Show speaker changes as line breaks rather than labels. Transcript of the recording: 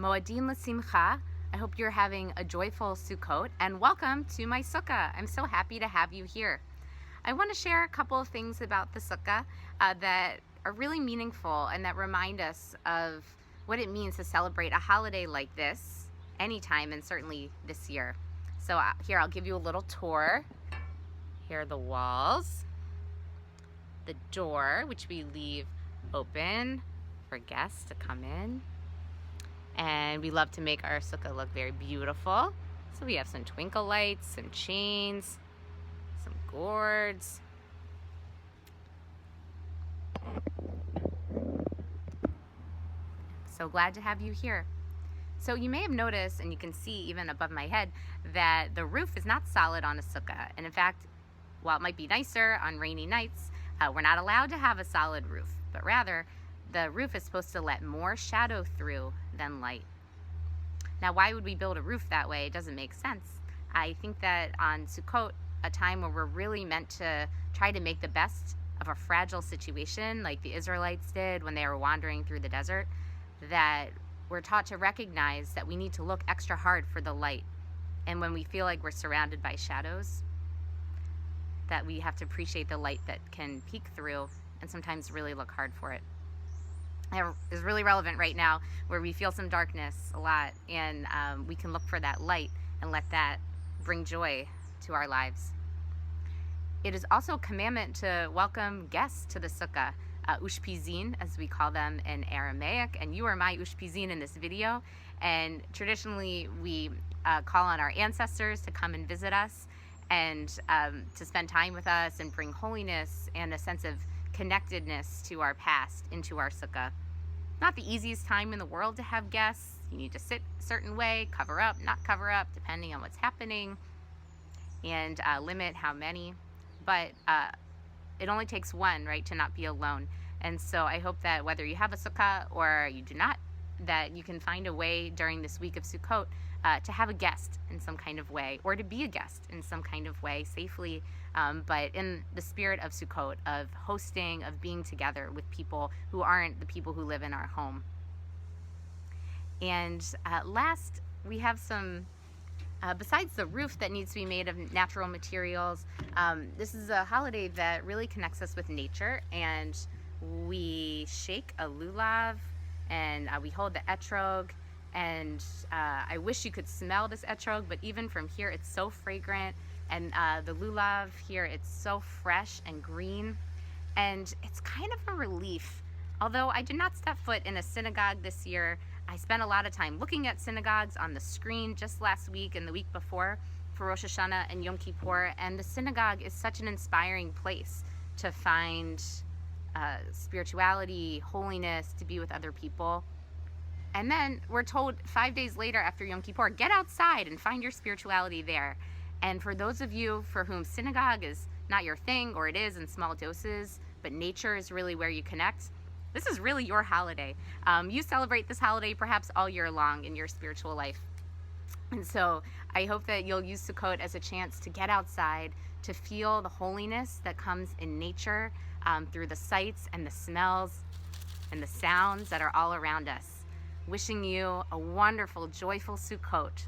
Moadim l'simcha. I hope you're having a joyful Sukkot, and welcome to my Sukkah. I'm so happy to have you here. I want to share a couple of things about the Sukkah that are really meaningful and that remind us of what it means to celebrate a holiday like this anytime, and certainly this year. So here, I'll give you a little tour. Here are the walls, the door, which we leave open for guests to come in. And we love to make our sukkah look very beautiful. So we have some twinkle lights, some chains, some gourds. So glad to have you here. So you may have noticed, and you can see even above my head, that the roof is not solid on a sukkah. And in fact, while it might be nicer on rainy nights, we're not allowed to have a solid roof, but rather the roof is supposed to let more shadow through than light. Now, why would we build a roof that way? It doesn't make sense. I think that on Sukkot, a time where we're really meant to try to make the best of a fragile situation, like the Israelites did when they were wandering through the desert, that we're taught to recognize that we need to look extra hard for the light. And when we feel like we're surrounded by shadows, that we have to appreciate the light that can peek through and sometimes really look hard for it. It is really relevant right now where we feel some darkness a lot, and we can look for that light and let that bring joy to our lives. It is also a commandment to welcome guests to the sukkah, ushpizin, as we call them in Aramaic, and you are my ushpizin in this video. And traditionally we call on our ancestors to come and visit us and to spend time with us and bring holiness and a sense of connectedness to our past into our sukkah. Not the easiest time in the world to have guests. You need to sit a certain way, cover up, not cover up, depending on what's happening, and limit how many. But it only takes one, right, to not be alone. And so I hope that whether you have a sukkah or you do not, that you can find a way during this week of Sukkot to have a guest in some kind of way, or to be a guest in some kind of way safely, but in the spirit of Sukkot, of hosting, of being together with people who aren't the people who live in our home. And last, we have some, besides the roof that needs to be made of natural materials, this is a holiday that really connects us with nature, and we shake a lulav, and we hold the etrog, and I wish you could smell this etrog, but even from here it's so fragrant, and the lulav here, it's so fresh and green, and it's kind of a relief. Although I did not step foot in a synagogue this year, I spent a lot of time looking at synagogues on the screen just last week and the week before for Rosh Hashanah and Yom Kippur, and the synagogue is such an inspiring place to find spirituality, holiness, to be with other people. And then we're told 5 days later after Yom Kippur, get outside and find your spirituality there. And for those of you for whom synagogue is not your thing, or it is in small doses, but nature is really where you connect, this is really your holiday. You celebrate this holiday perhaps all year long in your spiritual life. And so I hope that you'll use Sukkot as a chance to get outside, to feel the holiness that comes in nature through the sights and the smells and the sounds that are all around us. Wishing you a wonderful, joyful Sukkot.